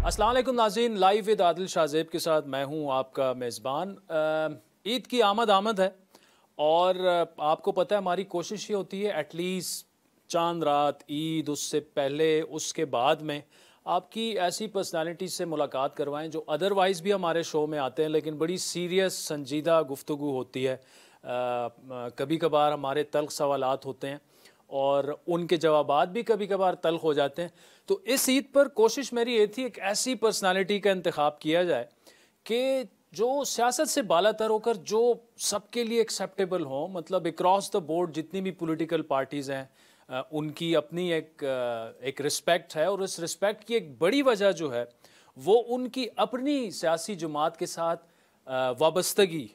अस्सलाम वालेकुम नाज़रीन, लाइव विद आदिल शाहज़ेब के साथ मैं हूं आपका मेज़बान। ईद की आमद है और आपको पता है हमारी कोशिश ये होती है एटलीस्ट चांद रात ईद, उससे पहले उसके बाद में आपकी ऐसी पर्सनालिटी से मुलाकात करवाएं जो अदरवाइज़ भी हमारे शो में आते हैं लेकिन बड़ी सीरियस संजीदा गुफ्तगू होती है। कभी कभार हमारे तल्ख़ सवालात होते हैं और उनके जवाबात भी कभी कभार तल्ख़ हो जाते हैं। तो इस ईद पर कोशिश मेरी ये थी एक ऐसी पर्सनालिटी का इंतखाब किया जाए कि जो सियासत से बालातर होकर जो सबके लिए एक्सेप्टेबल हो, मतलब अक्रॉस द बोर्ड जितनी भी पॉलिटिकल पार्टीज़ हैं उनकी अपनी एक रिस्पेक्ट है और इस रिस्पेक्ट की एक बड़ी वजह जो है वो उनकी अपनी सियासी जमात के साथ वाबस्तगी,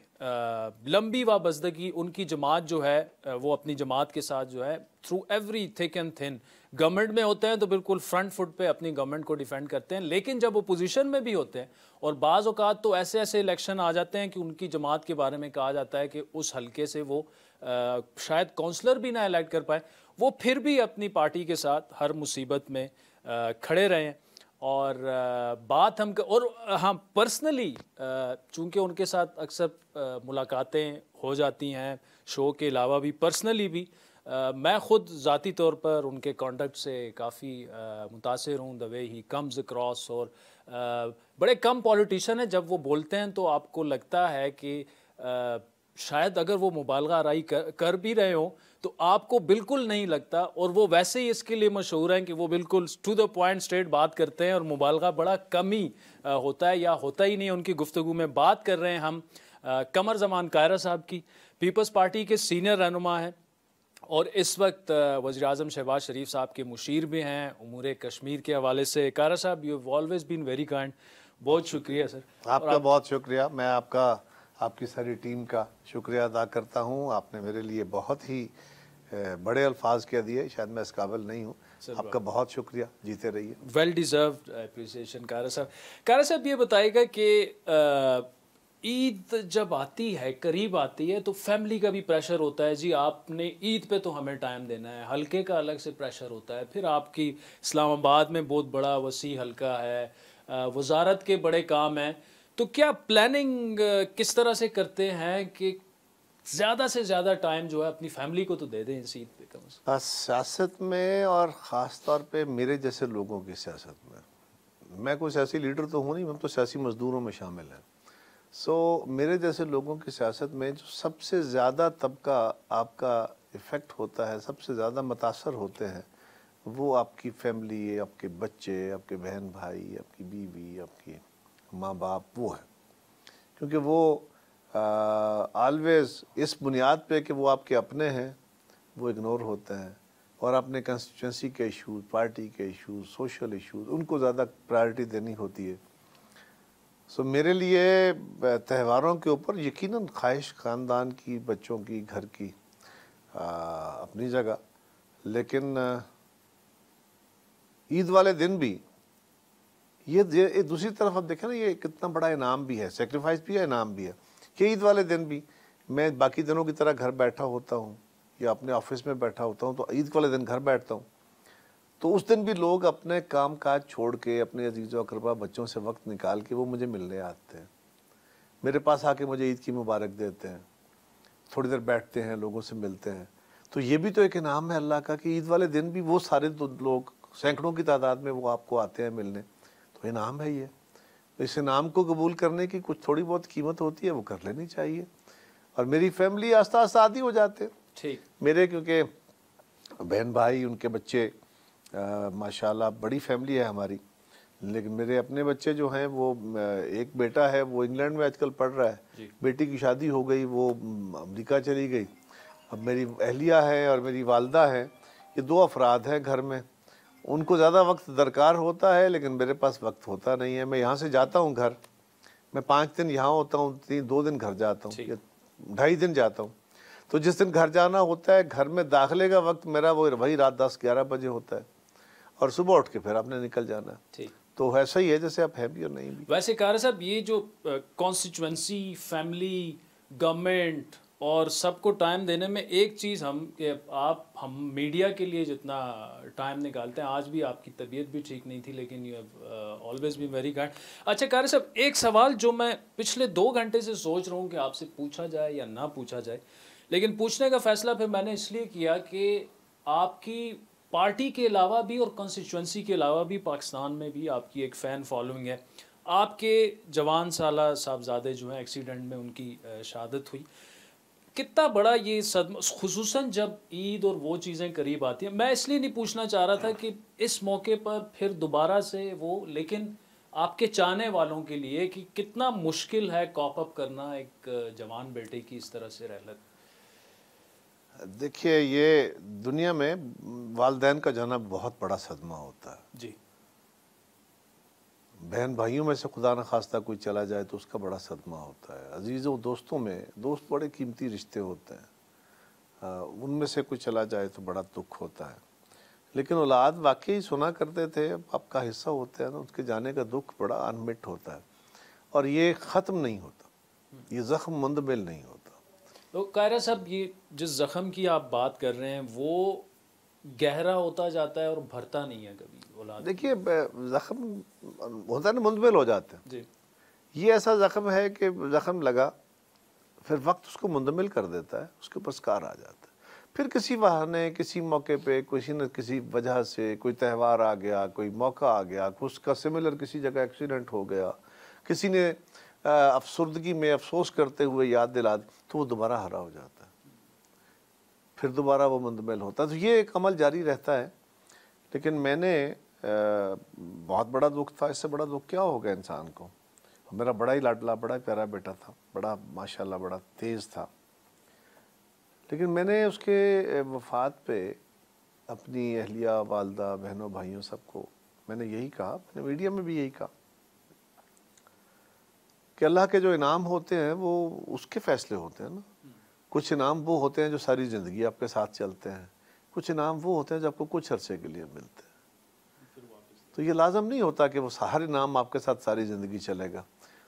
लंबी वाबस्तगी। उनकी जमात जो है वो अपनी जमात के साथ जो है through every thick and thin, government में होते हैं तो बिल्कुल फ्रंट फुट पे अपनी गवर्नमेंट को डिफेंड करते हैं, लेकिन जब अपोजिशन में भी होते हैं और बाज़ औक़ात तो ऐसे ऐसे इलेक्शन आ जाते हैं कि उनकी जमात के बारे में कहा जाता है कि उस हलके से वो शायद काउंसलर भी ना इलेक्ट कर पाए, वो फिर भी अपनी पार्टी के साथ हर मुसीबत में खड़े रहे हैं। और बात हम और हाँ, पर्सनली चूँकि उनके साथ अक्सर मुलाकातें हो जाती हैं शो के अलावा भी, पर्सनली भी मैं ख़ुद ज़ाती तौर पर उनके कॉन्डक्ट से काफ़ी मुतासिर हूँ, the way he comes across. और बड़े कम पॉलिटिशियन हैं जब वो बोलते हैं तो आपको लगता है कि शायद अगर वो मुबालगा आराई कर भी रहे हों तो आपको बिल्कुल नहीं लगता, और वो वैसे ही इसके लिए मशहूर हैं कि वो बिल्कुल टू द पॉइंट स्ट्रेट बात करते हैं और मुबालगा बड़ा कम ही होता है या होता ही नहीं है उनकी गुफ्तगू में। बात कर रहे हैं हम कमर ज़मान कायरा साहब की, पीपल्स पार्टी के सीनियर रहनुमा हैं और इस वक्त वज़ीर आज़म शहबाज शरीफ साहब के मुशीर भी हैं उमूर कश्मीर के हवाले से। कायरा साहब, you have always been very kind, बहुत शुक्रिया सर। आपका बहुत शुक्रिया। मैं आपकी सारी टीम का शुक्रिया अदा करता हूँ। आपने मेरे लिए बहुत ही बड़े अल्फाज कह दिए, शायद मैं इस काबिल नहीं हूँ। आपका बहुत शुक्रिया, जीते रहिए। वेल डिज़र्व्ड अप्रिसिएशन कायरा साहब। कायरा साहब, ये बताइएगा कि ईद जब आती है, करीब आती है, तो फैमिली का भी प्रेशर होता है, जी आपने ईद पे तो हमें टाइम देना है, हलके का अलग से प्रेशर होता है, फिर आपकी इस्लामाबाद में बहुत बड़ा वसी हलका है, वजारत के बड़े काम हैं, तो क्या प्लानिंग किस तरह से करते हैं कि ज़्यादा से ज़्यादा टाइम जो है अपनी फैमिली को तो दे दें इस ईद पे कम से कम? सियासत में और ख़ास तौर पे मेरे जैसे लोगों की सियासत में, मैं कोई सियासी लीडर तो हूँ नहीं, हम तो सियासी मजदूरों में शामिल हैं। मेरे जैसे लोगों की सियासत में जो सबसे ज़्यादा तबका आपका इफ़ेक्ट होता है, सबसे ज़्यादा मुतासर होते हैं, वो आपकी फैमिली, आपके बच्चे, आपके बहन भाई, आपकी बीवी, आपकी माँ बाप, वो है। क्योंकि वो ऑलवेज़ इस बुनियाद पे कि वो आपके अपने हैं, वो इग्नोर होते हैं और अपने कंस्टिट्यूंसी के इशूज़, पार्टी के इशूज़, सोशल इशूज़, उनको ज़्यादा प्रायोरिटी देनी होती है। मेरे लिए त्योहारों के ऊपर यकीनन ख्वाहिश ख़ानदान की, बच्चों की, घर की अपनी जगह, लेकिन ईद वाले दिन भी ये दूसरी तरफ आप देखें ना, ये कितना बड़ा इनाम भी है, सेक्रीफाइस भी है, इनाम भी है कि ईद वाले दिन भी मैं बाकी दिनों की तरह घर बैठा होता हूँ या अपने ऑफिस में बैठा होता हूँ, तो ईद वाले दिन घर बैठता हूँ, तो उस दिन भी लोग अपने काम काज छोड़ के, अपने अजीज़ व अक़रबा, बच्चों से वक्त निकाल के वो मुझे मिलने आते हैं, मेरे पास आके मुझे ईद की मुबारक देते हैं, थोड़ी देर बैठते हैं, लोगों से मिलते हैं। तो ये भी तो एक इनाम है अल्लाह का कि ईद वाले दिन भी वो सारे लोग सैकड़ों की तादाद में वो आपको आते हैं मिलने, तो इनाम है ये। तो इस इनाम को कबूल करने की कुछ थोड़ी बहुत कीमत होती है, वो कर लेनी चाहिए। और मेरी फैमिली आस्ता आस्ता आदी हो जाते हैं ठीक मेरे, क्योंकि बहन भाई, उनके बच्चे, माशाल्लाह बड़ी फैमिली है हमारी, लेकिन मेरे अपने बच्चे जो हैं वो, एक बेटा है वो इंग्लैंड में आजकल पढ़ रहा है, बेटी की शादी हो गई, वो अमेरिका चली गई। अब मेरी अहलिया है और मेरी वालदा है, ये दो अफराद हैं घर में, उनको ज़्यादा वक्त दरकार होता है लेकिन मेरे पास वक्त होता नहीं है। मैं यहाँ से जाता हूँ घर, मैं 5 दिन यहाँ होता हूँ, 2 दिन घर जाता हूँ या 2.5 दिन जाता हूँ। तो जिस दिन घर जाना होता है, घर में दाखिले का वक्त मेरा वही रात 10-11 बजे होता है और सुबह उठ के फिर आपने निकल जाना है। तो ऐसा ही है जैसे आप है भी और नहीं भी। वैसे कारा साहब, ये जो कॉन्स्टिट्यूंसी, फैमिली, गवर्नमेंट और सबको टाइम देने में एक चीज़ हम मीडिया के लिए जितना टाइम निकालते हैं, आज भी आपकी तबीयत भी ठीक नहीं थी, लेकिन you have always been very kind. अच्छा कारी साहब, एक सवाल जो मैं पिछले 2 घंटे से सोच रहा हूँ कि आपसे पूछा जाए या ना पूछा जाए, लेकिन पूछने का फैसला फिर मैंने इसलिए किया कि आपकी पार्टी के अलावा भी और कॉन्स्टिट्यूंसी के अलावा भी पाकिस्तान में भी आपकी एक फ़ैन फॉलोइंग है। आपके जवान साला साहबजादे जो हैं, एक्सीडेंट में उनकी शहादत हुई। कितना बड़ा ये सदमा, खुसूसन जब ईद और वो चीज़ें करीब आती हैं। मैं इसलिए नहीं पूछना चाह रहा था कि इस मौके पर फिर दोबारा से वो, लेकिन आपके चाहने वालों के लिए कि कितना मुश्किल है कॉप अप करना एक जवान बेटे की इस तरह से रहलत। देखिए, ये दुनिया में वालिदैन का जाना बहुत बड़ा सदमा होता है जी। बहन भाइयों में से खुदा न खास्ता कोई चला जाए तो उसका बड़ा सदमा होता है। अजीज़ों दोस्तों में, दोस्त बड़े कीमती रिश्ते होते हैं, उनमें से कोई चला जाए तो बड़ा दुख होता है। लेकिन औलाद वाकई सुना करते थे, आपका हिस्सा होते हैं ना, उसके जाने का दुख बड़ा अनमिट होता है और ये ख़त्म नहीं होता, ये ज़ख्म मुंदमिल नहीं होता। तो कायरा साहब, ये जिस ज़ख्म की आप बात कर रहे हैं वो गहरा होता जाता है और भरता नहीं है कभी औलाद। देखिए, ज़ख्म होता है ना, मुंदमिल हो जाते हैं। जी। ये ऐसा ज़ख्म है कि ज़ख्म लगा, फिर वक्त उसको मुंदमिल कर देता है, उसके ऊपर स्कार आ जाता है। फिर किसी बहाने, किसी मौके पे, किसी न किसी वजह से, कोई त्यौहार आ गया, कोई मौका आ गया, उसका सिमिलर किसी जगह एक्सीडेंट हो गया, किसी ने अफसरदगी में अफसोस करते हुए याद दिला दी, तो वो दोबारा हरा हो जाता है, फिर दोबारा वो मुंदमिल होता है। तो ये एक अमल जारी रहता है। लेकिन मैंने बहुत बड़ा दुख था, इससे बड़ा दुख क्या होगा इंसान को। मेरा बड़ा ही लाडला, बड़ा ही प्यारा बेटा था, बड़ा माशाल्लाह बड़ा तेज़ था। लेकिन मैंने उसके वफ़ात पे अपनी अहलिया, वालदा, बहनों, भाइयों सबको मैंने यही कहा, मैंने मीडिया में भी यही कहा कि अल्लाह के जो इनाम होते हैं वो उसके फ़ैसले होते हैं ना। कुछ इनाम वो होते हैं जो सारी ज़िंदगी आपके साथ चलते हैं, कुछ इनाम वो होते हैं जो आपको कुछ अरसे के लिए मिलते हैं। तो ये लाजम नहीं होता कि वो हर इनाम आपके साथ सारी ज़िंदगी चलेगा।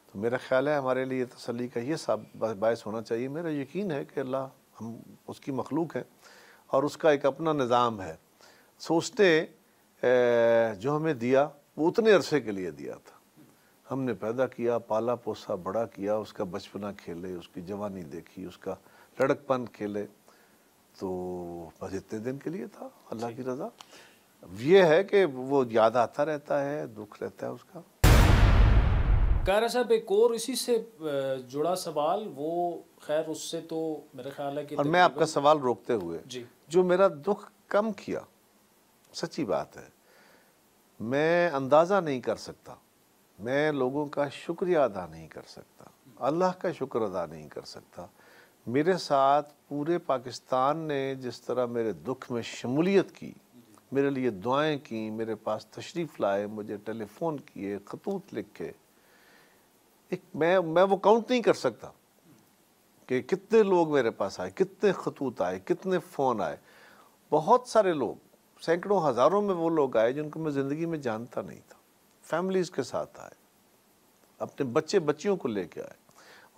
तो मेरा ख़्याल है हमारे लिए तसल्ली का ये बायस होना चाहिए। मेरा यकीन है कि अल्लाह, हम उसकी मखलूक हैं और उसका एक अपना निज़ाम है। सो उसने जो हमें दिया वो उतने अरसे के लिए दिया था। हमने पैदा किया, पाला पोसा, बड़ा किया, उसका बचपना खेले, उसकी जवानी देखी, उसका लड़कपन खेले, तो बस इतने दिन के लिए था। अल्लाह की रज़ा ये है कि वो याद आता रहता है, दुख रहता है उसका। कायरा साहब, एक और इसी से जुड़ा सवाल, वो खैर उससे तो मेरा ख्याल है कि और मैं आपका सवाल रोकते हुए, जी, जो मेरा दुख कम किया, सच्ची बात है, मैं अंदाज़ा नहीं कर सकता, मैं लोगों का शुक्रिया अदा नहीं कर सकता, अल्लाह का शुक्र अदा नहीं कर सकता। मेरे साथ पूरे पाकिस्तान ने जिस तरह मेरे दुख में शमूलियत की, मेरे लिए दुआएं की, मेरे पास तशरीफ़ लाए, मुझे टेलीफोन किए, खतूत लिखे, एक मैं वो काउंट नहीं कर सकता कि कितने लोग मेरे पास आए, कितने खतूत आए, कितने फ़ोन आए। बहुत सारे लोग, सैकड़ों हज़ारों में वो लोग आए जिनको मैं ज़िंदगी में जानता नहीं था, फैमिलीज़ के साथ आए, अपने बच्चे बच्चियों को लेके आए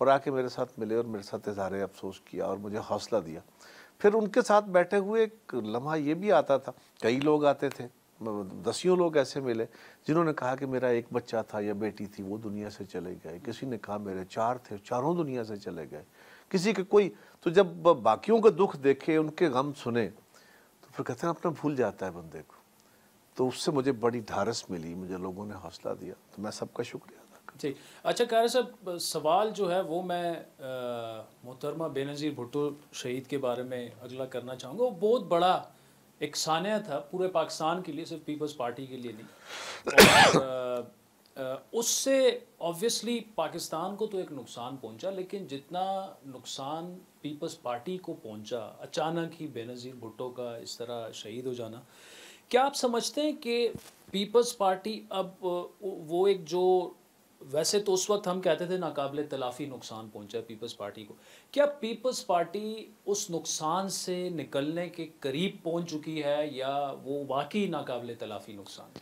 और आके मेरे साथ मिले और मेरे साथ इज़हार अफसोस किया और मुझे हौसला दिया। फिर उनके साथ बैठे हुए एक लम्हा ये भी आता था, कई लोग आते थे, दसियों लोग ऐसे मिले जिन्होंने कहा कि मेरा एक बच्चा था या बेटी थी, वो दुनिया से चले गए। किसी ने कहा मेरे 4 थे, चारों दुनिया से चले गए। किसी के कोई, तो जब बाकियों का दुख देखे, उनके गम सुने, तो फिर कहते हैं अपना भूल जाता है बंदे को। तो उससे मुझे बड़ी ढारस मिली, मुझे लोगों ने हौसला दिया, तो मैं सबका शुक्रिया अदा करता जी। अच्छा कायरा साहब, सवाल जो है वो मैं मोहतरमा बेनज़ीर भुट्टो शहीद के बारे में अगला करना चाहूँगा। वो बहुत बड़ा एक सानिया था पूरे पाकिस्तान के लिए, सिर्फ पीपल्स पार्टी के लिए नहीं। और उससे ऑब्वियसली पाकिस्तान को तो एक नुकसान पहुंचा, लेकिन जितना नुकसान पीपल्स पार्टी को पहुंचा, अचानक ही बेनज़ीर भुट्टो का इस तरह शहीद हो जाना, क्या आप समझते हैं कि पीपल्स पार्टी अब वो एक जो, वैसे तो उस वक्त हम कहते थे नाकाबिले तलाफ़ी नुकसान पहुंचा है पीपल्स पार्टी को, क्या पीपल्स पार्टी उस नुकसान से निकलने के करीब पहुंच चुकी है या वो वाकई नाकाबिले तलाफ़ी नुकसान?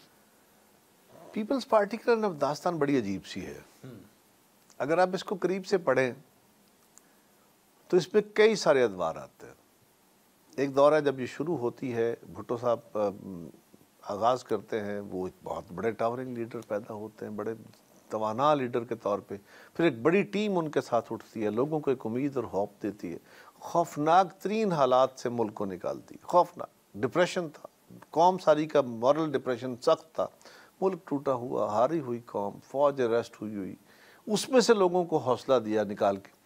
पीपल्स पार्टी का दास्तान बड़ी अजीब सी है। अगर आप इसको करीब से पढ़ें तो इसमें कई सारे अदवार आते हैं। एक दौर है जब ये शुरू होती है, भुट्टो साहब आगाज़ करते हैं, वो एक बहुत बड़े टावरिंग लीडर पैदा होते हैं, बड़े तवाना लीडर के तौर पे। फिर एक बड़ी टीम उनके साथ उठती है, लोगों को एक उम्मीद और हौफ देती है, खौफनाक तरीन हालात से मुल्क को निकालती है। खौफनाक डिप्रेशन था, कौम सारी का मॉरल डिप्रेशन सख्त था, मुल्क टूटा हुआ, हारी हुई कौम, फौज अरेस्ट हुई, उसमें से लोगों को हौसला दिया निकाल के,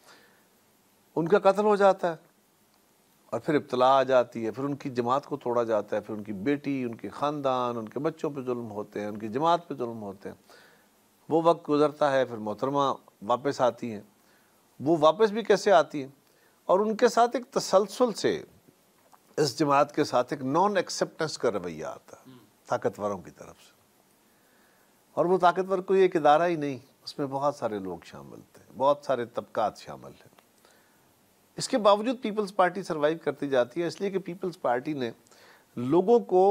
उनका कत्ल हो जाता है और फिर इब्तला आ जाती है, फिर उनकी जमात को तोड़ा जाता है, फिर उनकी बेटी, उनके ख़ानदान, उनके बच्चों पे जुल्म होते हैं, उनकी जमात पे जुल्म होते हैं। वो वक्त गुजरता है, फिर मोहतरमा वापस आती हैं। वो वापस भी कैसे आती हैं, और उनके साथ एक तसलसल से इस जमात के साथ एक नॉन एक्सेप्टेंस का रवैया आता है ताकतवरों की तरफ से। और वो ताकतवर कोई एक इदारा ही नहीं, उसमें बहुत सारे लोग शामिल थे, बहुत सारे तबकात शामिल हैं। इसके बावजूद पीपल्स पार्टी सर्वाइव करती जाती है, इसलिए कि पीपल्स पार्टी ने लोगों को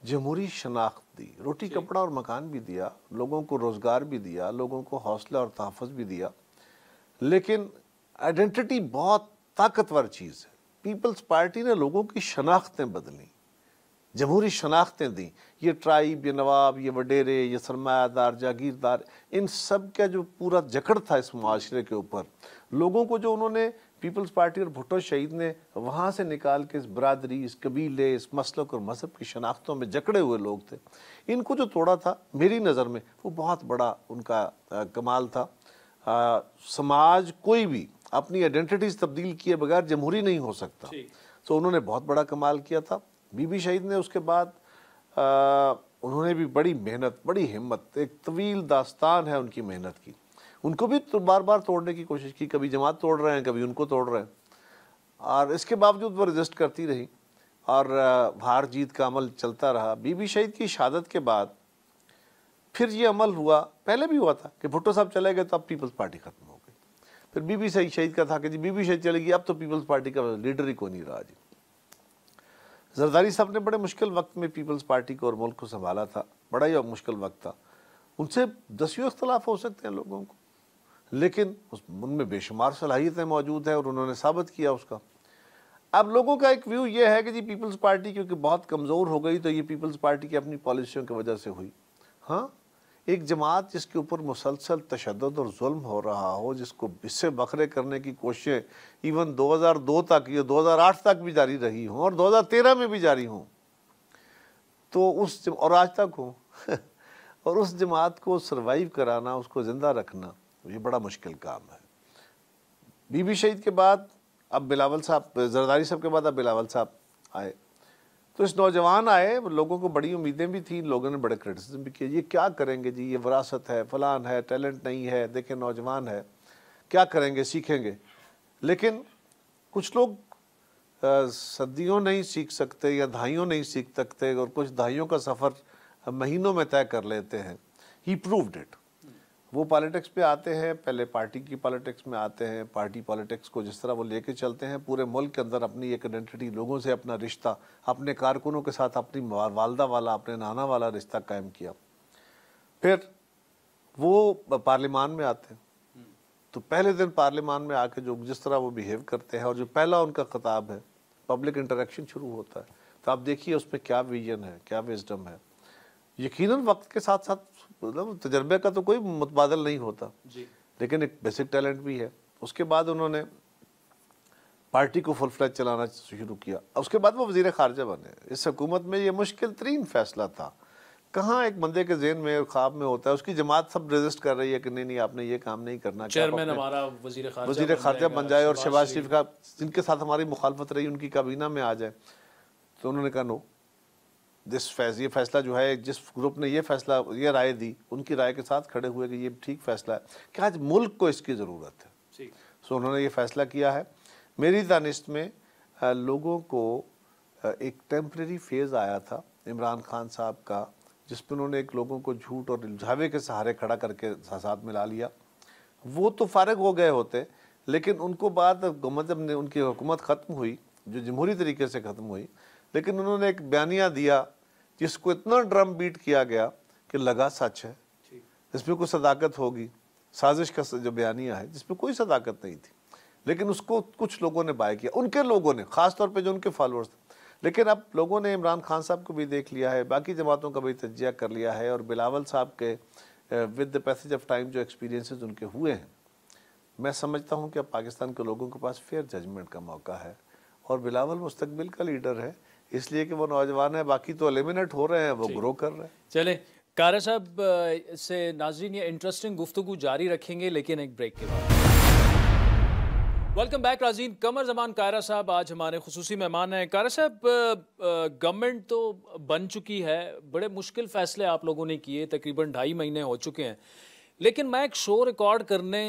जमहूरी शनाख्त दी, रोटी कपड़ा और मकान भी दिया, लोगों को रोज़गार भी दिया, लोगों को हौसला और तहफ़्फ़ुज़ भी दिया। लेकिन आइडेंटिटी बहुत ताकतवर चीज़ है। पीपल्स पार्टी ने लोगों की शनाख्तें बदली, जमहूरी शनाख्तें दी। ये ट्राइब, ये नवाब, ये वडेरे, ये सरमायादार, जागीरदार, इन सब का जो पूरा जकड़ था इस मुआशरे के ऊपर, लोगों को जो उन्होंने पीपल्स पार्टी और भुट्टो शहीद ने वहाँ से निकाल के इस बरादरी, इस कबीले, इस मसलक और मज़हब की शनाख्तों में जकड़े हुए लोग थे, इनको जो तोड़ा था मेरी नज़र में वो बहुत बड़ा उनका कमाल था। समाज कोई भी अपनी आइडेंटिटीज़ तब्दील किए बगैर जमहूरी नहीं हो सकता, तो उन्होंने बहुत बड़ा कमाल किया था। बीबी शहीद ने उसके बाद उन्होंने भी बड़ी मेहनत, बड़ी हिम्मत, एक तवील दास्तान है उनकी मेहनत की। उनको भी तो बार बार तोड़ने की कोशिश की, कभी जमात तोड़ रहे हैं, कभी उनको तोड़ रहे हैं, और इसके बावजूद वो रजिस्ट करती रही और हार जीत का अमल चलता रहा। बीबी शहीद की शहादत के बाद फिर ये अमल हुआ, पहले भी हुआ था कि भुट्टो साहब चले गए तो अब पीपल्स पार्टी खत्म हो गई। फिर बीबी शहीद का था कि जी बीबी शहीद चलेगी, अब तो पीपल्स पार्टी का लीडर ही कोई नहीं रहा जी। जरदारी साहब ने बड़े मुश्किल वक्त में पीपल्स पार्टी को और मुल्क को संभाला था, बड़ा ही मुश्किल वक्त था। उनसे दसियों इख्तलाफ हो सकते हैं लोगों को, लेकिन उनमें बेशुमार सलाहियतें मौजूद हैं और उन्होंने साबित किया उसका। अब लोगों का एक व्यू ये है कि जी पीपल्स पार्टी क्योंकि बहुत कमज़ोर हो गई तो ये पीपल्स पार्टी की अपनी पॉलिसियों की वजह से हुई। हाँ, एक जमात जिसके ऊपर मुसलसल तशद्दुद और जुल्म हो रहा हो, जिसको इससे बखरे करने की कोशिशें इवन 2002 तक या 2008 तक भी जारी रही हों और 2013 में भी जारी हों, तो उस और आज तक हो और उस जमात को सर्वाइव कराना, उसको ज़िंदा रखना, ये बड़ा मुश्किल काम है। बीबी शहीद के बाद अब बिलावल साहब, जरदारी साहब के बाद अब बिलावल साहब आए, तो इस नौजवान आए, लोगों को बड़ी उम्मीदें भी थी, लोगों ने बड़े क्रिटिसिज्म भी किए, ये क्या करेंगे जी, ये विरासत है, फलान है, टैलेंट नहीं है, देखें नौजवान है, क्या करेंगे, सीखेंगे। लेकिन कुछ लोग सदियों नहीं सीख सकते या दहाइयों नहीं सीख सकते और कुछ दहाइयों का सफ़र महीनों में तय कर लेते हैं। He proved it. वो पॉलिटिक्स पे आते हैं, पहले पार्टी की पॉलिटिक्स में आते हैं, पार्टी पॉलिटिक्स को जिस तरह वो लेके चलते हैं, पूरे मुल्क के अंदर अपनी एक आइडेंटिटी, लोगों से अपना रिश्ता, अपने कारकुनों के साथ अपनी वालदा वाला, अपने नाना वाला रिश्ता कायम किया। फिर वो पार्लियामान में आते हैं, तो पहले दिन पार्लियामान में आके जो जिस तरह वो बिहेव करते हैं और जो पहला उनका खिताब है, पब्लिक इंटरेक्शन शुरू होता है, तो आप देखिए उसमें क्या विजन है, क्या विजडम है। यकीनन वक्त के साथ साथ मतलब तजर्बे का तो कोई मुतबादल नहीं होता जी, लेकिन एक बेसिक टैलेंट भी है। उसके बाद उन्होंने पार्टी को फुल फ्लैज चलाना शुरू किया। उसके बाद वो वज़ीर ख़ारजा बने। इस हुकूमत में ये मुश्किल तरीन फैसला था। कहाँ एक बंदे के ज़हन में और ख्वाब में होता है, उसकी जमात सब रेजिस्ट कर रही है कि नहीं आपने ये काम नहीं करना, चेयरमैन हमारा वज़ीर ख़ारजा बन जाए और शहबाज शरीफ का, जिनके साथ हमारी मुखालफत रही, उनकी काबीना में आ जाए। तो उन्होंने कहा नो, ये फैसला जो है, जिस ग्रुप ने ये फैसला, ये राय दी, उनकी राय के साथ खड़े हुए कि ये ठीक फैसला है कि आज मुल्क को इसकी ज़रूरत है। सो उन्होंने ये फैसला किया है। मेरी दानिश में लोगों को एक टेम्परेरी फेज़ आया था इमरान खान साहब का, जिसमें उन्होंने एक लोगों को झूठ और झावे के सहारे खड़ा करके साथ मिला लिया। वो तो फारिग हो गए होते, लेकिन उनको बाद जब उनकी हुकूमत ख़त्म हुई, जो जमहूरी तरीके से ख़त्म हुई, लेकिन उन्होंने एक बयानिया दिया जिसको इतना ड्रम बीट किया गया कि लगा सच है, इसमें कोई सदाकत होगी। साजिश का जो बयानिया है जिसमें कोई सदाकत नहीं थी, लेकिन उसको कुछ लोगों ने बाय किया, उनके लोगों ने, खास तौर पे जो उनके फॉलोअर्स थे। लेकिन अब लोगों ने इमरान खान साहब को भी देख लिया है, बाकी जमातों का भी तज्जिया कर लिया है, और बिलावल साहब के with the passage of time जो एक्सपीरियंसेस उनके हुए हैं, मैं समझता हूं कि अब पाकिस्तान के लोगों के पास फेयर जजमेंट का मौका है, और बिलावल मुस्तकबिल का लीडर है, इसलिए कि वो नौजवान है, बाकी तो एलिमिनेट हो रहे हैं, वो ग्रो कर रहे हैं। चले कारा साहब से नाजरीन ये इंटरेस्टिंग गुफ्तगू जारी रखेंगे, लेकिन एक ब्रेक के बाद। वेलकम बैक नाज़रीन, कमर जमान कायरा साहब आज हमारे खुसूसी मेहमान हैं। कायरा साहब, गवर्नमेंट तो बन चुकी है, बड़े मुश्किल फ़ैसले आप लोगों ने किए, तकरीबन 2.5 महीने हो चुके हैं, लेकिन मैं एक शो रिकॉर्ड करने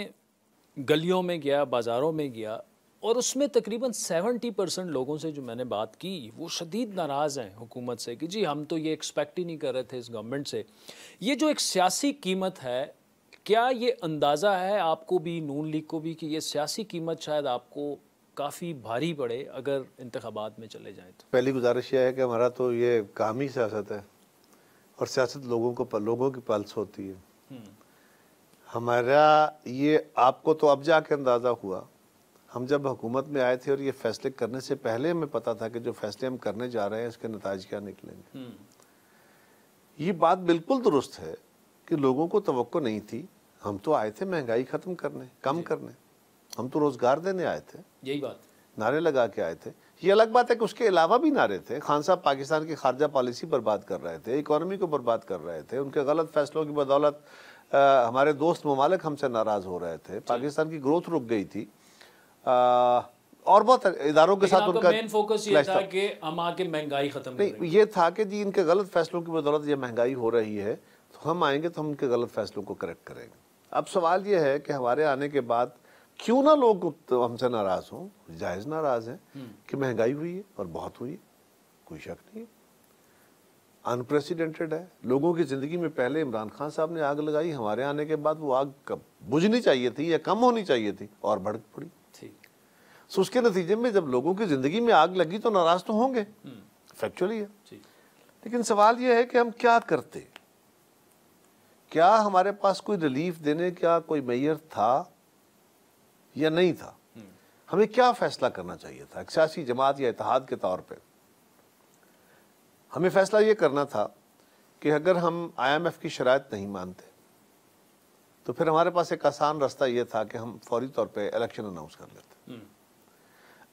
गलियों में गया, बाज़ारों में गया, और उसमें तकरीबन 70% लोगों से जो मैंने बात की वो शदीद नाराज़ हैं हुकूमत से कि जी हम तो ये एक्सपेक्ट ही नहीं कर रहे थे इस गवर्नमेंट से। ये जो एक सियासी कीमत है, क्या ये अंदाज़ा है आपको भी, नून लीग को भी, कि ये सियासी कीमत शायद आपको काफ़ी भारी पड़े अगर इंतखाबात में चले जाएं तो? पहली गुजारिश यह है कि हमारा तो ये काम ही सियासत है, और सियासत लोगों की पल्स होती है। हमारा ये आपको तो अब जाके अंदाज़ा हुआ, हम जब हुकूमत में आए थे और ये फैसले करने से पहले हमें पता था कि जो फैसले हम करने जा रहे हैं इसके नताज क्या निकलेंगे। ये बात बिल्कुल दुरुस्त है कि लोगों को तवक्को नहीं थी। हम तो आए थे महंगाई ख़त्म करने, कम करने, हम तो रोज़गार देने आए थे, यही बात नारे लगा के आए थे। ये अलग बात है कि उसके अलावा भी नारे थे। खान साहब पाकिस्तान की खारजा पॉलिसी बर्बाद कर रहे थे, इकॉनमी को बर्बाद कर रहे थे, उनके गलत फैसलों की बदौलत हमारे दोस्त ममालिक हमसे नाराज़ हो रहे थे, पाकिस्तान की ग्रोथ रुक गई थी, और बहुत इदारों के साथ उनका मेन फोकस ये था कि हम आके महंगाई खत्म करेंगे। ये था कि जी इनके गलत फैसलों की बदौलत ये महंगाई हो रही है, तो हम आएंगे तो हम इनके गलत फैसलों को करेक्ट करेंगे। अब सवाल ये है कि हमारे आने के बाद क्यों ना लोग तो हमसे नाराज़ हों, जायज़ नाराज़ हैं कि महंगाई हुई है और बहुत हुई है, कोई शक नहीं है, अनप्रेसिडेंटेड है। लोगों की ज़िंदगी में पहले इमरान खान साहब ने आग लगाई, हमारे आने के बाद वो आग कब बुझनी चाहिए थी या कम होनी चाहिए थी, और भड़क पड़ी। सो उसके नतीजे में जब लोगों की ज़िंदगी में आग लगी तो नाराज़ तो होंगे, फैक्चुअली है। लेकिन सवाल ये है कि हम क्या करते, क्या हमारे पास कोई रिलीफ देने का कोई मेयर था या नहीं था, हमें क्या फैसला करना चाहिए था एक सियासी जमात या इत्तेहाद के तौर पे। हमें फैसला ये करना था कि अगर हम IMF की शराइत नहीं मानते तो फिर हमारे पास एक आसान रास्ता ये था कि हम फौरी तौर पे इलेक्शन अनाउंस कर लेते।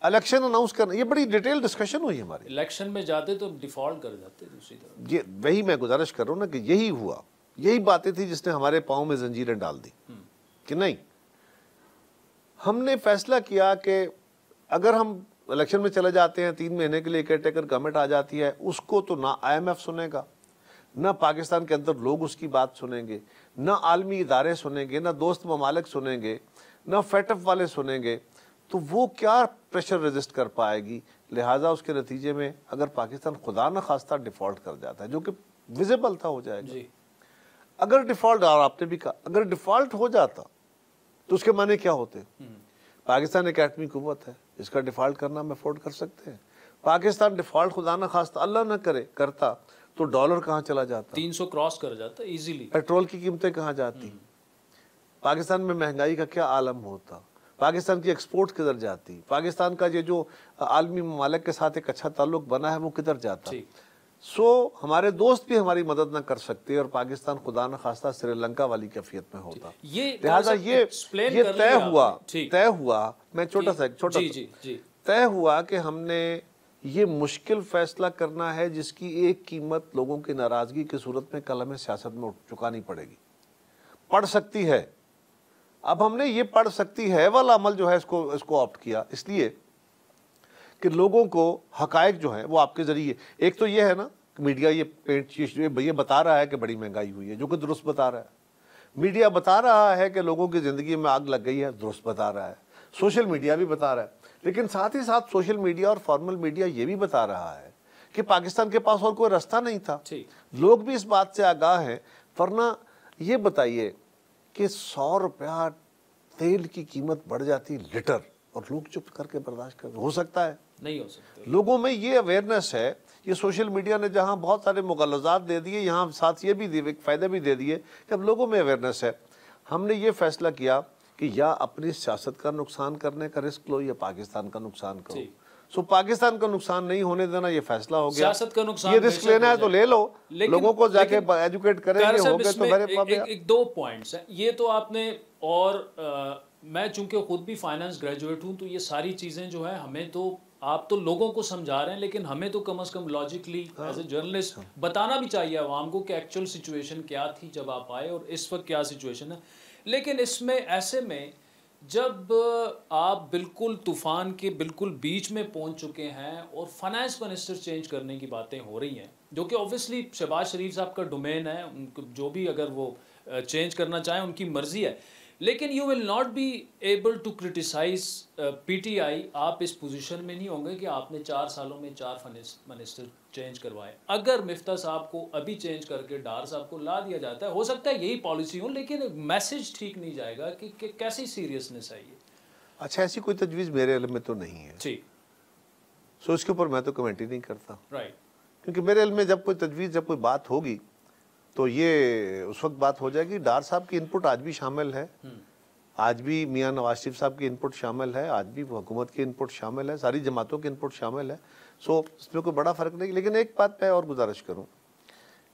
इलेक्शन अनाउंस करना, ये बड़ी डिटेल डिस्कशन हुई हमारी। इलेक्शन में जाते तो डिफॉल्ट कर जाते दूसरी तरफ। ये वही मैं गुजारिश कर रहा हूँ ना कि यही हुआ, यही बातें थी जिसने हमारे पाँव में जंजीरें डाल दी कि नहीं। हमने फैसला किया कि अगर हम इलेक्शन में चले जाते हैं, 3 महीने के लिए केयरटेकर गवर्नमेंट आ जाती है, उसको तो ना IMF सुनेगा, ना पाकिस्तान के अंदर लोग उसकी बात सुनेंगे, ना आलमी इदारे सुनेंगे, ना दोस्त ममालिक सुनेंगे, ना फेटअप वाले सुनेंगे, तो वो क्या प्रेशर रेजिस्ट कर पाएगी। लिहाजा उसके नतीजे में अगर पाकिस्तान खुदा न खास्ता डिफ़ॉल्ट कर जाता है, जो कि विजिबल था, हो जाएगा जी। अगर डिफ़ॉल्ट, और आपने भी कहा अगर डिफ़ॉल्ट हो जाता तो उसके माने क्या होते। पाकिस्तान एक एटमी कुव्वत है, इसका डिफ़ॉल्ट करना हम अफोर्ड कर सकते हैं। पाकिस्तान डिफ़ॉल्ट खुदा न खास्ता अल्लाह न करे करता तो डॉलर कहाँ चला जाता, 300 क्रॉस कर जाता इजीली, पेट्रोल की कीमतें कहाँ जाती, पाकिस्तान में महंगाई का क्या आलम होता, पाकिस्तान की एक्सपोर्ट किधर जाती, पाकिस्तान का ये जो आलमी ममालिक के साथ एक अच्छा ताल्लुक बना है वो किधर जाता। सो हमारे दोस्त भी हमारी मदद ना कर सकते और पाकिस्तान खुदा न खास्ता श्रीलंका वाली कैफियत में होता। लिहाजा ये तय हुआ, मैं छोटा सा तय हुआ कि हमने ये मुश्किल फैसला करना है जिसकी एक कीमत लोगों की नाराज़गी की सूरत में कल हमें सियासत में चुकानी पड़ेगी, पड़ सकती है। अब हमने ये पड़ सकती है वाला अमल जो है इसको ऑप्ट किया, इसलिए कि लोगों को हकायक जो है वो आपके ज़रिए, एक तो ये है ना मीडिया ये बता रहा है कि बड़ी महंगाई हुई है, जो कि दुरुस्त बता रहा है। मीडिया बता रहा है कि लोगों की ज़िंदगी में आग लग गई है, दुरुस्त बता रहा है। सोशल मीडिया भी बता रहा है, लेकिन साथ ही साथ सोशल मीडिया और फॉर्मल मीडिया ये भी बता रहा है कि पाकिस्तान के पास और कोई रास्ता नहीं था। लोग भी इस बात से आगाह हैं। वरना ये बताइए कि 100 रुपया तेल की कीमत बढ़ जाती लीटर और लोग चुप करके बर्दाश्त कर, हो सकता है? नहीं हो सकता। लोगों में ये अवेयरनेस है, ये सोशल मीडिया ने जहां बहुत सारे मुगलजात दे दिए, यहाँ साथ ये भी दिए, फ़ायदे भी दे दिए कि अब लोगों में अवेयरनेस है। हमने ये फैसला किया कि या अपनी सियासत का नुकसान करने का रिस्क लो या पाकिस्तान का नुकसान करो। सो पाकिस्तान का नुकसान नहीं होने देना, ये फैसला हो गया। सियासत का नुकसान ये रिस्क लेना है तो ले लो, लोगों को जाके एजुकेट करेंगे, हो गए तो मेरे एक दो पॉइंट्स हैं ये तो आपने, और मैं चूंकि खुद भी फाइनेंस ग्रेजुएट हूं तो ये सारी चीज़ें जो है हमें तो, आप तो लोगों को समझा रहे हैं लेकिन हमें तो कम से कम लॉजिकली एज ए जर्नलिस्ट बताना भी चाहिए आवाम को कि एक्चुअल सिचुएशन क्या थी जब आप आए और इस वक्त क्या सिचुएशन है। लेकिन इसमें ऐसे में जब आप बिल्कुल तूफान के बिल्कुल बीच में पहुंच चुके हैं और फाइनेंस मिनिस्टर चेंज करने की बातें हो रही हैं, जो कि ऑब्वियसली शहबाज शरीफ साहब का डोमेन है, उनको जो भी अगर वो चेंज करना चाहें उनकी मर्जी है, लेकिन you will not be able to criticise PTI. आप इस पोजीशन में नहीं होंगे कि आपने 4 सालों में 4 मिनिस्टर चेंज करवाए। अगर मिफ्ता साहब को अभी चेंज करके डार साहब को ला दिया जाता है, हो सकता है यही पॉलिसी हो, लेकिन मैसेज ठीक नहीं जाएगा कि कैसी सीरियसनेस है ये। अच्छा, ऐसी कोई तजवीज़ मेरे इल्म में तो नहीं है जी, सो इसके ऊपर मैं तो कमेंट ही नहीं करता, राइट। क्योंकि मेरे इल्म में जब कोई तजवीज़, जब कोई बात होगी तो ये उस वक्त बात हो जाएगी। डार साहब की इनपुट आज भी शामिल है, आज भी मियां नवाज शरीफ साहब की इनपुट शामिल है, आज भी हुकूमत की इनपुट शामिल है, सारी जमातों की इनपुट शामिल है। सो इसमें कोई बड़ा फ़र्क नहीं। लेकिन एक बात मैं और गुजारिश करूं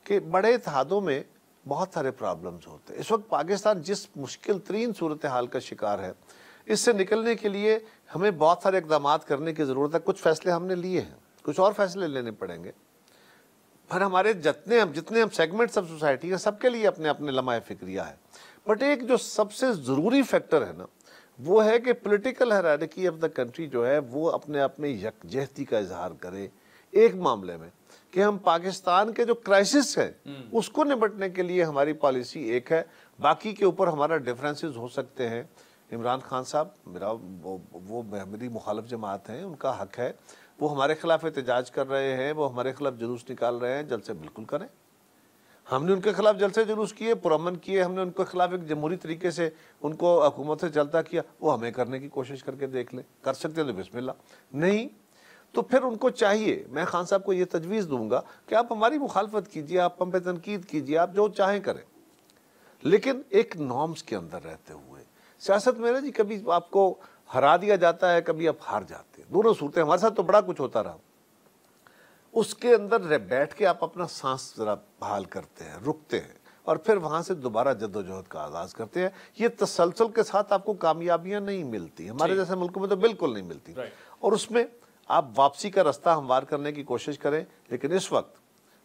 कि बड़े इत्तेहादों में बहुत सारे प्रॉब्लम्स होते हैं। इस वक्त पाकिस्तान जिस मुश्किल तरीन सूरत हाल का शिकार है, इससे निकलने के लिए हमें बहुत सारे इकदाम करने की ज़रूरत है। कुछ फ़ैसले हमने लिए हैं, कुछ और फैसले लेने पड़ेंगे, पर हमारे जितने हम सेगमेंट्स ऑफ सोसाइटी हैं सबके लिए अपने अपने लम्हा फ़िक्रिया है। बट एक जो सबसे ज़रूरी फैक्टर है ना, वो है कि political hierarchy of the country जो है वो अपने आप में यकजहती का इजहार करे एक मामले में, कि हम पाकिस्तान के जो क्राइसिस है उसको निपटने के लिए हमारी पॉलिसी एक है, बाकी के ऊपर हमारा डिफरेंसेस हो सकते हैं। इमरान खान साहब मेरी मुखालिफ जमात हैं, उनका हक है, वो हमारे खिलाफ एहतजाज कर रहे हैं, वो हमारे खिलाफ जुलूस निकाल रहे हैं, जलसे बिल्कुल करें। हमने उनके खिलाफ जलसे जुलूस किए, पुरअमन किए, हमने उनके खिलाफ एक जमहूरी तरीके से उनको हुकूमत से चलता किया, वो हमें करने की कोशिश करके देख लें। कर सकते हैं तो बिस्मिल्लाह, नहीं तो फिर उनको चाहिए, मैं खान साहब को ये तजवीज़ दूंगा कि आप हमारी मुखालफत कीजिए, आप हम पे तनकीद कीजिए, आप जो चाहें करें, लेकिन एक नॉर्म्स के अंदर रहते हुए। सियासत में ना जी, कभी आपको हरा दिया जाता है, कभी आप हार जाते हैं, दोनों सूरतें। हमारे साथ तो बड़ा कुछ होता रहा। उसके अंदर बैठ के आप अपना सांस जरा बहाल करते हैं, रुकते हैं, और फिर वहाँ से दोबारा जद्दोजहद का आगाज़ करते हैं। ये तसलसल के साथ आपको कामयाबियाँ नहीं मिलती, हमारे जैसे मुल्कों में तो बिल्कुल नहीं मिलती, और उसमें आप वापसी का रास्ता हमवार करने की कोशिश करें। लेकिन इस वक्त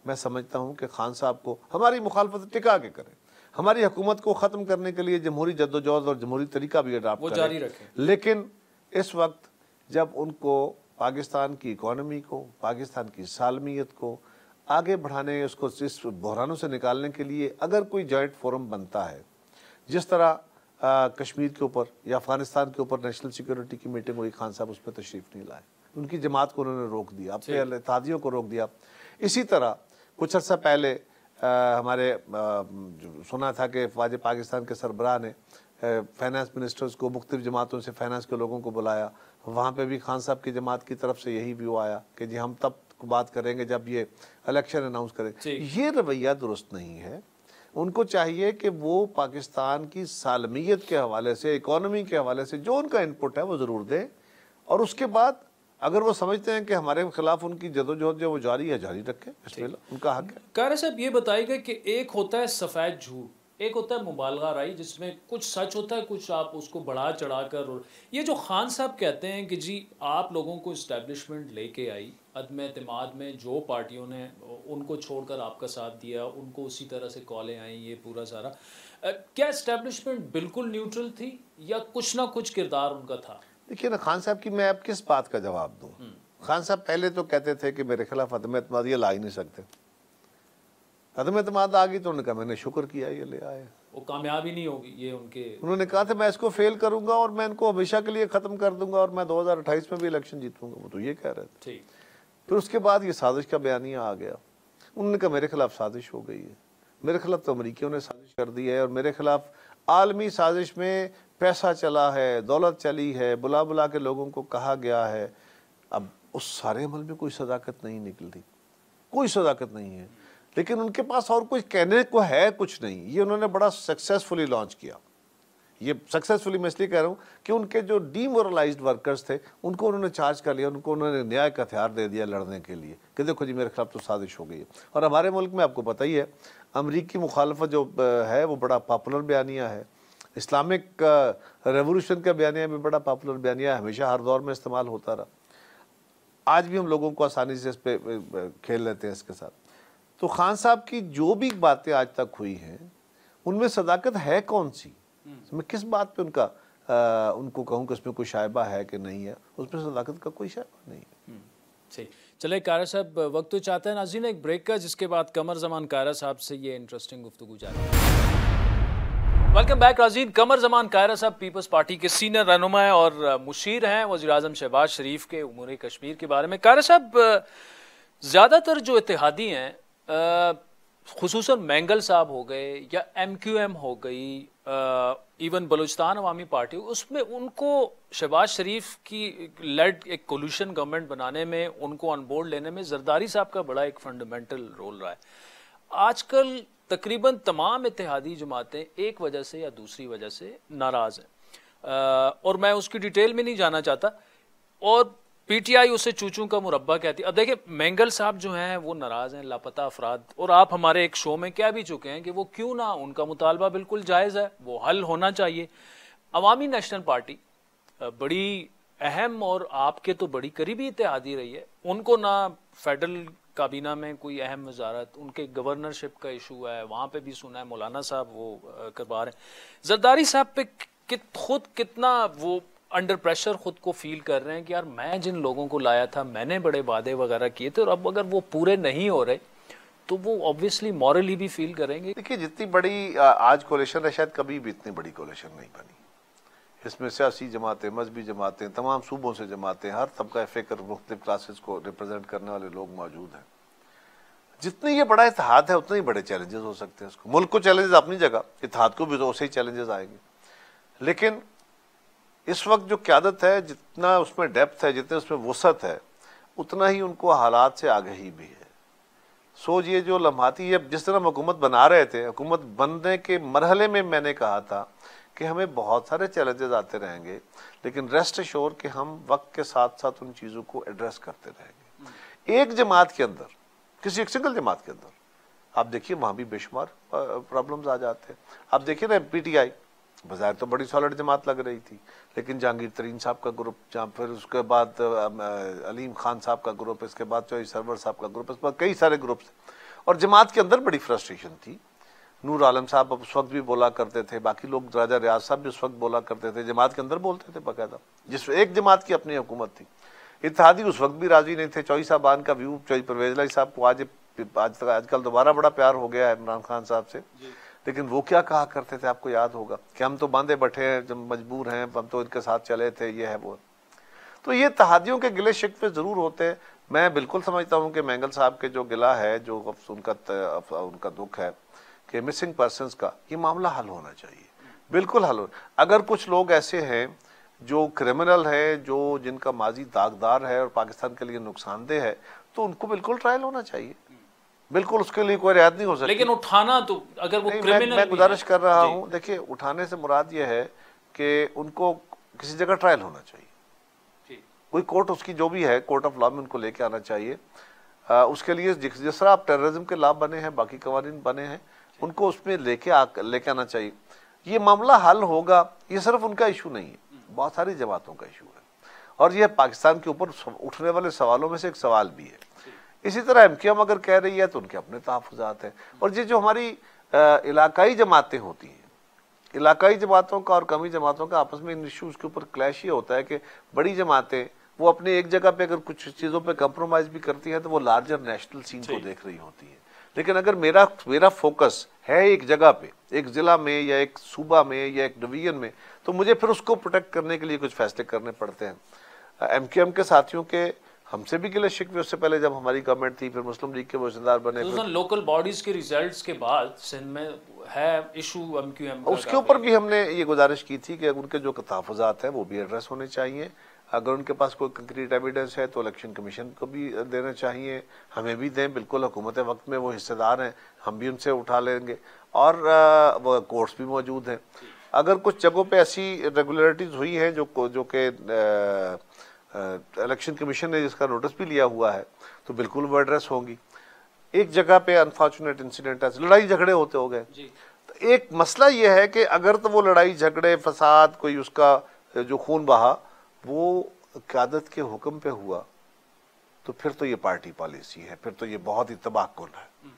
मैं समझता हूँ कि खान साहब को हमारी मुखालफत टिका के करें, हमारी हुकूमत को ख़त्म करने के लिए जमहूरी जद्दोजहद और जमहूरी तरीका भी अडॉप्ट करें। लेकिन इस वक्त जब उनको पाकिस्तान की इकॉनमी को, पाकिस्तान की सालमियत को आगे बढ़ाने, उसको इस बहरानों से निकालने के लिए अगर कोई जॉइंट फोरम बनता है, जिस तरह कश्मीर के ऊपर या अफगानिस्तान के ऊपर नेशनल सिक्योरिटी की मीटिंग हुई, खान साहब उस पर तशरीफ़ नहीं लाए, उनकी जमात को उन्होंने रोक दिया, अपने इत्तेहादियों को रोक दिया। इसी तरह कुछ अर्सा पहले हमारे सुना था कि फ़ौज पाकिस्तान के सरबराह ने फाइनेंस मिनिस्टर्स को, मुख्तलिफ जमातों से फाइनेंस के लोगों को बुलाया, वहाँ पे भी खान साहब की जमात की तरफ से यही व्यू आया कि जी हम तब बात करेंगे जब ये इलेक्शन अनाउंस करें। ये रवैया दुरुस्त नहीं है। उनको चाहिए कि वो पाकिस्तान की सालमियत के हवाले से, इकॉनमी के हवाले से जो उनका इनपुट है वो ज़रूर दें, और उसके बाद अगर वो समझते हैं कि हमारे खिलाफ उनकी जदोजहद जो वो जारी है, जारी रखें, बिस्मिल्लाह, उनका हक है। कारी साहब ये बताइएगा कि एक होता है सफ़ेद झूठ, एक होता है मुबालगा राई, जिसमें कुछ सच होता है, कुछ आप उसको बढ़ा चढ़ा कर। और ये जो खान साहब कहते हैं कि जी आप लोगों को इस्टेब्लिशमेंट लेके आई, अदम एतमाद में जो पार्टियों ने उनको छोड़कर आपका साथ दिया, उनको उसी तरह से कॉलें आई, ये पूरा सारा, क्या इस्टेब्लिशमेंट बिल्कुल न्यूट्रल थी या कुछ ना कुछ किरदार उनका था? देखिए ना, खान साहब की मैं अब किस बात का जवाब दूँ। खान साहब पहले तो कहते थे कि मेरे खिलाफ अदम एतमाद ये ला ही नहीं सकते, अदम एतमाद आ गई तो उन्होंने कहा मैंने शुक्र किया ये ले आए, वो कामयाबी नहीं होगी ये उन्होंने कहा था मैं इसको फेल करूंगा और मैं इनको हमेशा के लिए ख़त्म कर दूंगा और मैं 2028 में भी इलेक्शन जीतूंगा, वो तो ये कह रहे थे। फिर उसके बाद ये साजिश का बयानिया आ गया, उन्होंने कहा मेरे खिलाफ साजिश हो गई है, मेरे खिलाफ तो अमरीकियों ने साजिश कर दी है, और मेरे खिलाफ आलमी साजिश में पैसा चला है, दौलत चली है, बुला बुला के लोगों को कहा गया है। अब उस सारे अमल में कोई सदाकत नहीं निकलती, कोई सदाकत नहीं है, लेकिन उनके पास और कुछ कहने को है कुछ नहीं। ये उन्होंने बड़ा सक्सेसफुली लॉन्च किया, ये सक्सेसफुली मैं इसलिए कह रहा हूँ कि उनके जो डीमोरलाइज्ड वर्कर्स थे उनको उन्होंने चार्ज कर लिया, उनको उन्होंने न्याय का हथियार दे दिया लड़ने के लिए कि देखो जी मेरे खिलाफ तो साजिश हो गई है। और हमारे मुल्क में आपको पता ही है अमरीकी मुखालफत जो है वो बड़ा पॉपुलर बयानिया है, इस्लामिक रेवोल्यूशन का बयानिया भी बड़ा पॉपुलर बयानिया है, हमेशा हर दौर में इस्तेमाल होता रहा। आज भी हम लोगों को आसानी से इस पर खेल लेते हैं इसके साथ। तो खान साहब की जो भी बातें आज तक हुई हैं उनमें सदाकत है कौन सी, मैं किस बात पे उनको कहूँ कि उसमें कोई शायबा है कि नहीं है, उसमें सदाकत का कोई शायबा नहीं है। सही। चले कायरा साहब, वक्त तो चाहते हैं नाज़रीन एक ब्रेक का, जिसके बाद कमर ज़मान कायरा साहब से ये इंटरेस्टिंग गुफ्तगू जारी। वेलकम बैक नाज़रीन। कमर ज़मान कायरा साहब पीपल्स पार्टी के सीनियर रहनुमा हैं और मुशीर हैं वज़ीर-ए-आज़म शहबाज शरीफ के उमूर कश्मीर के बारे में। कायरा साहब, ज़्यादातर जो इत्तेहादी हैं, खुसूसन मैंगल साहब हो गए या MQM हो गई, इवन बलूचिस्तान अवामी पार्टी, उसमें उनको शहबाज शरीफ की लेड एक कोल्यूशन गवर्नमेंट बनाने में, उनको ऑन बोर्ड लेने में जरदारी साहब का बड़ा एक फंडामेंटल रोल रहा है। आजकल तकरीबन तमाम इत्तेहादी जमातें एक वजह से या दूसरी वजह से नाराज़ हैं, और मैं उसकी डिटेल में नहीं जाना चाहता, और PTI उसे चूचू का मुरब्बा कहती है। अब देखिए मैंगल साहब जो हैं वो नाराज़ हैं, लापता अफराद, और आप हमारे एक शो में कह भी चुके हैं कि वो क्यों ना, उनका मुतालबा बिल्कुल जायज़ है, वो हल होना चाहिए। अवामी नेशनल पार्टी बड़ी अहम और आपके तो बड़ी करीबी इत्तेहादी रही है, उनको ना फेडरल काबीना में कोई अहम वजारत, उनके गवर्नरशिप का इशू है, वहाँ पे भी सुना है मौलाना साहब वो करवा रहे हैं। जरदारी साहब पे खुद कितना वो अंडर प्रेशर खुद को फील कर रहे हैं कि यार मैं जिन लोगों को लाया था, मैंने बड़े वादे वगैरह किए थे, और अब अगर वो पूरे नहीं हो रहे तो वो ऑब्वियसली मॉरली भी फील करेंगे। देखिए जितनी बड़ी आज कोalition है, शायद कभी भी इतनी बड़ी कोalition नहीं बनी। इसमें सियासी जमातें, मजहबी जमातें, तमाम सूबों से जमातें, हर तबका फ़िक्र, मुख्तलिफ क्लासेस को रिप्रेजेंट करने वाले लोग मौजूद हैं। जितनी ये बड़ा इत्तेहाद है उतने ही बड़े चैलेंजेस हो सकते हैं उसको। मुल्क को चैलेंजेस अपनी जगह, इत्तेहाद को भी तो उसे ही चैलेंजेस आएंगे। लेकिन इस वक्त जो क़यादत है, जितना उसमें डेप्थ है, जितने उसमें वसअत है, उतना ही उनको हालात से आगही भी है। सोच ये जो लम्हाती है, जिस तरह हम हुकूमत बना रहे थे, हुकूमत बनने के मरहले में मैंने कहा था कि हमें बहुत सारे चैलेंजेस आते रहेंगे, लेकिन रेस्ट एश्योर कि हम वक्त के साथ साथ उन चीज़ों को एड्रेस करते रहेंगे। एक जमात के अंदर, किसी एक सिंगल जमात के अंदर आप देखिए वहाँ भी बेशुमार प्रॉब्लम्स आ जाते हैं। आप देखिए ना PTI बाज़ाहिर तो बड़ी सॉलिड जमात लग रही थी, लेकिन जहांगीर तरीन साहब का ग्रुप, जहाँ फिर उसके बाद अलीम खान साहब का ग्रुप, इसके बाद चौधरी सरवर साहब का ग्रुप, इस बाद कई सारे ग्रुप थे और जमात के अंदर बड़ी फ्रस्ट्रेशन थी। नूर आलम साहब उस वक्त भी बोला करते थे, बाकी लोग, राजा रियाज साहब भी उस वक्त बोला करते थे, जमात के अंदर बोलते थे बाकायदा, जिस एक जमात की अपनी हुकूमत थी। इत्तेहादी उस वक्त भी राजी नहीं थे। चौधरी साहबान का व्यू, चौधरी परवेज लाई साहब को आजकल दोबारा बड़ा प्यार हो गया है इमरान खान साहब से, लेकिन वो क्या कहा करते थे आपको याद होगा कि हम तो बांधे बैठे हैं, जब मजबूर हैं, हम तो इनके साथ चले थे, ये है वो। तो ये इत्तेहादियों के गिले शिकवे ज़रूर होते हैं। मैं बिल्कुल समझता हूँ कि मैंगल साहब के जो गिला है, जो उनका दुख है कि मिसिंग पर्सनस का, ये मामला हल होना चाहिए, बिल्कुल हल हो। अगर कुछ लोग ऐसे हैं जो क्रिमिनल है, जो जिनका माजी दागदार है और पाकिस्तान के लिए नुकसानदेह है, तो उनको बिल्कुल ट्रायल होना चाहिए, बिल्कुल उसके लिए कोई रियायत नहीं हो सकती। लेकिन उठाना तो अगर वो क्रिमिनल, मैं गुजारिश कर रहा हूँ, देखिए उठाने से मुराद ये है कि उनको किसी जगह ट्रायल होना चाहिए, कोई कोर्ट उसकी जो भी है, कोर्ट ऑफ लॉ में उनको लेके आना चाहिए। उसके लिए जिस तरह आप टेररिज्म के लॉ बने हैं, बाकी कवानीन बने हैं, उनको उसमें लेके आना चाहिए। ये मामला हल होगा। ये सिर्फ उनका इशू नहीं है, बहुत सारी जमातों का इशू है, और यह पाकिस्तान के ऊपर उठने वाले सवालों में से एक सवाल भी है। इसी तरह MQM अगर कह रही है तो उनके अपने तहफ़्फ़ुज़ात हैं। और ये जो हमारी इलाकाई जमातें होती हैं, इलाकाई जमातों का और कमी जमातों का आपस में इन इशूज़ के ऊपर क्लैश ये होता है कि बड़ी जमातें वो अपनी एक जगह पे अगर कुछ चीज़ों पे कंप्रोमाइज़ भी करती हैं तो वो लार्जर नेशनल सीन को देख रही होती है। लेकिन अगर मेरा फोकस है एक जगह पे, एक ज़िला में या एक सूबा में या एक डिवीजन में, तो मुझे फिर उसको प्रोटेक्ट करने के लिए कुछ फैसले करने पड़ते हैं। MQM के साथियों के हमसे भी गिले शिकवे उससे पहले जब हमारी गवर्नमेंट थी, फिर मुस्लिम लीग के वज़ीरदार बने, तो लोकल बॉडीज के रिजल्ट्स के बाद सिंध में है इशू MQM का, उसके ऊपर भी हमने ये गुजारिश की थी कि उनके जो तहफ़्फ़ुज़ात हैं वो भी एड्रेस होने चाहिए। अगर उनके पास कोई कंक्रीट एविडेंस है तो इलेक्शन कमीशन को भी देना चाहिए, हमें भी दें, बिल्कुल हुकूमत वक्त में वो हिस्सेदार हैं, हम भी उनसे उठा लेंगे, और वो कोर्ट्स भी मौजूद हैं। अगर कुछ जगहों पे ऐसी रेगुलरिटीज हुई हैं जो कि इलेक्शन कमीशन ने जिसका नोटिस भी लिया हुआ है, तो बिल्कुल वो एड्रेस होंगी। एक जगह पे अनफॉर्चुनेट इंसिडेंट है, लड़ाई झगड़े होते हो गए, तो एक मसला ये है कि अगर तो वो लड़ाई झगड़े फसाद कोई उसका जो खून बहा वो क़यादत के हुक्म पे हुआ, तो फिर तो ये पार्टी पॉलिसी है, फिर तो ये बहुत ही तबाहकुन है।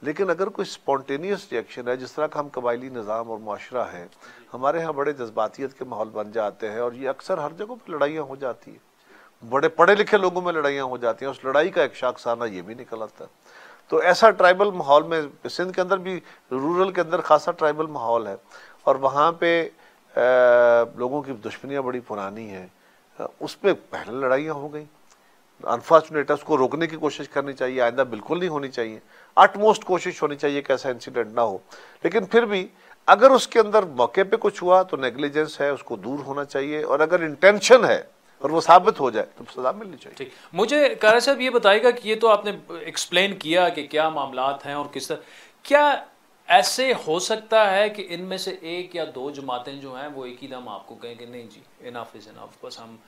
लेकिन अगर कोई स्पॉन्टेनियस रिएक्शन है, जिस तरह का हम कबायली निज़ाम और माशरा है, हमारे यहाँ बड़े जज्बातियत के माहौल बन जाते हैं और ये अक्सर हर जगह पर लड़ाइयाँ हो जाती है, बड़े पढ़े लिखे लोगों में लड़ाइयाँ हो जाती हैं, उस लड़ाई का एक शाखसाना ये भी निकल आता है। तो ऐसा ट्राइबल माहौल में सिंध के अंदर भी, रूरल के अंदर खासा ट्राइबल माहौल है और वहाँ पे लोगों की दुश्मनियाँ बड़ी पुरानी हैं, उस पर पहले लड़ाइयाँ हो गई। अनफॉर्चुनेट है, उसको रोकने की कोशिश करनी चाहिए, आइंदा बिल्कुल नहीं होनी चाहिए, अटमोस्ट कोशिश होनी चाहिए कि ऐसा इंसिडेंट ना हो। लेकिन फिर भी अगर उसके अंदर मौके पे कुछ हुआ तो नेग्लिजेंस है, उसको दूर होना चाहिए, और अगर इंटेंशन है और वो साबित हो जाए तो सजा मिलनी चाहिए। ठीक, मुझे कारी साहब ये बताएगा कि ये तो आपने एक्सप्लेन किया कि क्या मामलात हैं और किस तरह, क्या ऐसे हो सकता है कि इनमें से एक या दो जमातें जो हैं वो एक ही दम आपको कहें कि नहीं जी इनफ इज़ इनफ, बस हम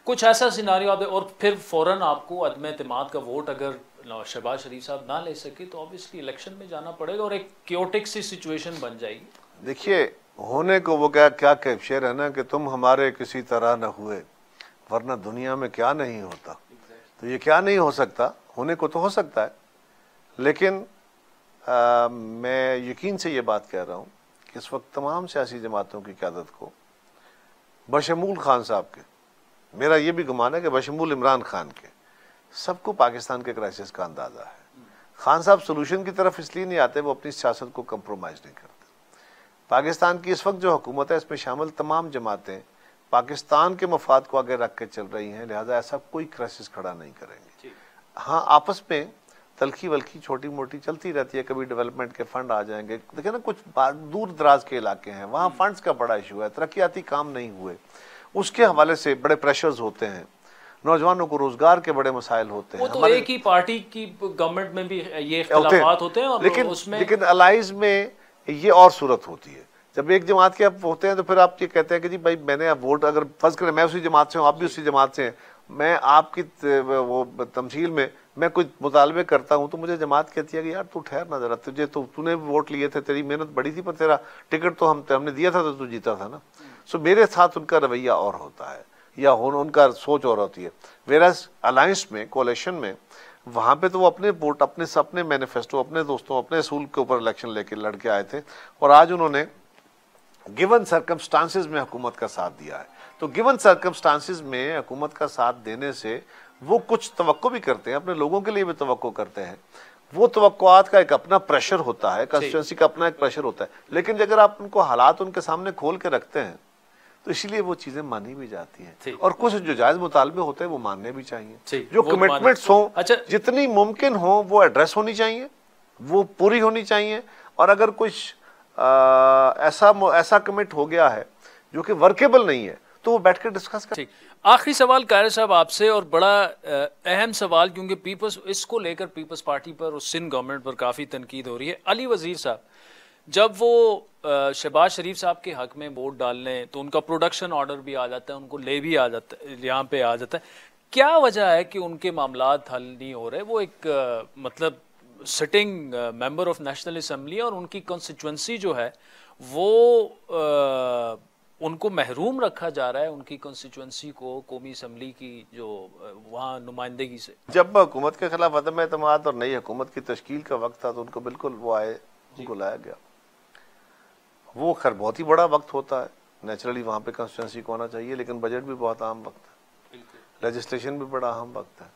कुछ ऐसा सिनारियो आप, और फिर फ़ौरन आपको अदम एतमाद का वोट अगर शहबाज शरीफ साहब ना ले सके तो ऑब्वियसली इलेक्शन में जाना पड़ेगा और एक क्योटिक सी सिचुएशन बन जाएगी। देखिए, होने को वो क्या शेर है ना कि तुम हमारे किसी तरह न हुए वरना दुनिया में क्या नहीं होता। तो ये क्या नहीं हो सकता, होने को तो हो सकता है, लेकिन मैं यकीन से ये बात कह रहा हूँ कि इस वक्त तमाम सियासी जमातों की क़यादत को बशमूल खान साहब के, मेरा ये भी गुमान है कि बशमूल इमरान खान के, सबको पाकिस्तान के क्राइसिस का अंदाज़ा है। खान साहब सोल्यूशन की तरफ इसलिए नहीं आते, वो अपनी सियासत को कंप्रोमाइज़ नहीं करते। पाकिस्तान की इस वक्त जो हुकूमत है इसमें शामिल तमाम जमातें पाकिस्तान के मफाद को आगे रख के चल रही हैं, लिहाजा ऐसा कोई क्राइसिस खड़ा नहीं करेंगे। हाँ, आपस में तलखी वलखी छोटी मोटी चलती रहती है, कभी डेवलपमेंट के फंड आ जाएंगे। देखिए ना, कुछ दूर दराज के इलाके हैं, वहाँ फंड्स का बड़ा इशू है, तरक्याती काम नहीं हुए, उसके हवाले से बड़े प्रेशर्स होते हैं, नौजवानों को रोजगार के बड़े मसाइल होते हैं। वो तो एक ही पार्टी की गवर्नमेंट में भी ये इख्तिलाफात होते हैं, और लेकिन अलाइज में ये और सूरत होती है। जब एक जमात के आप होते हैं तो फिर आप ये कहते हैं कि जी भाई मैंने अब वोट, अगर फर्ज करें मैं उसी जमात से हूँ, आप भी उसी जमात से हैं, मैं आपकी वो तमसील में मैं कुछ मुतालबे करता हूँ, तो मुझे जमात कहती है कि यार तू ठहर ना जरा, तुझे तो तूने वोट लिए थे, तेरी मेहनत बड़ी थी, पर तेरा टिकट तो हमने दिया था तो तू जीता था ना। सो मेरे साथ उनका रवैया और होता है, या उनका सोच और होती है। वेराज अलायंस में, कोalition में, वहाँ पे तो वो अपने वोट, अपने मैनिफेस्टो, अपने दोस्तों, अपने असूल के ऊपर इलेक्शन लेके लड़के आए थे, और आज उन्होंने गिवन सर्कमस्टांसिस में हुकूमत का साथ दिया है। तो गिवन सर्कमस्टांसिस में हुकूमत का साथ देने से वो कुछ तवक्को भी करते हैं, अपने लोगों के लिए भी तवक्को करते हैं। वो तवक्कुआत का एक अपना प्रेशर होता है, कंस्टिट्यूंसी का अपना एक प्रेशर होता है, लेकिन अगर आप उनको हालात उनके सामने खोल के रखते हैं तो इसलिए वो चीजें मानी भी जाती हैं, और कुछ जो जायज मुतालबे होते हैं वो मानने भी चाहिए। जो कमिटमेंट्स हो, जितनी मुमकिन हो वो एड्रेस होनी चाहिए, वो पूरी होनी चाहिए, और अगर कुछ ऐसा कमिट हो गया है जो कि वर्केबल नहीं है तो वो बैठ कर डिस्कस कर। आखिरी सवाल कारी साहब आपसे, और बड़ा अहम सवाल, क्योंकि पीपल्स इसको लेकर पीपल्स पार्टी पर और सिंध गवर्नमेंट पर काफ़ी तनकीद हो रही है। अली वजीर साहब जब वो शहबाज शरीफ साहब के हक में वोट डालने, तो उनका प्रोडक्शन ऑर्डर भी आ जाता है, उनको ले भी आ जाता है, यहाँ पे आ जाता है, क्या वजह है कि उनके मामलात हल नहीं हो रहे? वो एक मतलब sitting member of national assembly, और उनकी कॉन्स्टिट्यूंसी जो है वो उनको महरूम रखा जा रहा है, उनकी कॉन्स्टिट्यूंसी को कौमी असम्बली की जो वहाँ नुमाइंदगी से। जब हुकूमत के खिलाफ अदम एतमाद और नई हुकूमत की तश्कील का वक्त था तो उनको बिल्कुल वो आए, उनको लाया गया। वो खैर बहुत ही बड़ा वक्त होता है, नेचुरली वहाँ पे कॉन्स्टिट्यूंसी को आना चाहिए, लेकिन बजट भी बहुत अहम वक्त है, लेजिस्लेशन भी बड़ा अहम वक्त है।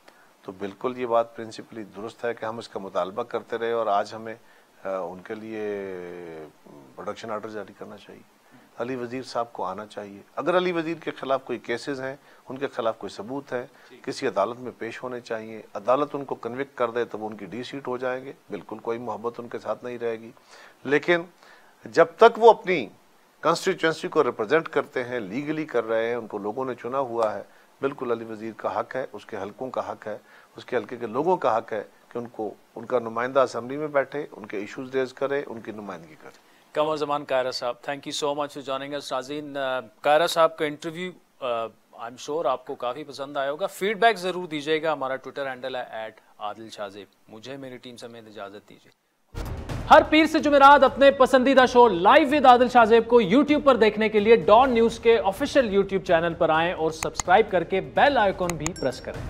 तो बिल्कुल ये बात प्रिंसिपली दुरुस्त है कि हम इसका मुतालबा करते रहे, और आज हमें उनके लिए प्रोडक्शन ऑर्डर जारी करना चाहिए। अली वजीर साहब को आना चाहिए। अगर अली वजीर के खिलाफ कोई केसेस हैं, उनके खिलाफ कोई सबूत है, किसी अदालत में पेश होने चाहिए, अदालत उनको कन्विक्ट कर दे तो वो उनकी डी सीट हो जाएंगे, बिल्कुल कोई मोहब्बत उनके साथ नहीं रहेगी। लेकिन जब तक वो अपनी कॉन्स्टिट्यूंसी को रिप्रेजेंट करते हैं, लीगली कर रहे हैं, उनको लोगों ने चुना हुआ है, बिल्कुल अली वजीर का हक है, उसके हलकों का हक है, उसके हल्के के लोगों का हक है कि उनको उनका नुमाइंदा असम्बली में बैठे, उनके इशूज़ रेज करे, उनकी नुमाइंदगी करे। कमर जमान कायरा साहब, thank you so much for joining us. नाज़रीन, कायरा साहब का इंटरव्यू आई एम श्योर आपको काफ़ी पसंद आया होगा। फीडबैक ज़रूर दीजिएगा। हमारा ट्विटर हैंडल है @आदिल मुझे मेरी टीम समेत इजाज़त दीजिए। हर पीर से जुमेरात अपने पसंदीदा show live with Adil Shahzeb को यूट्यूब पर देखने के लिए डॉन न्यूज़ के ऑफिशियल यूट्यूब चैनल पर आएं और सब्सक्राइब करके बेल आइकॉन भी प्रेस करें।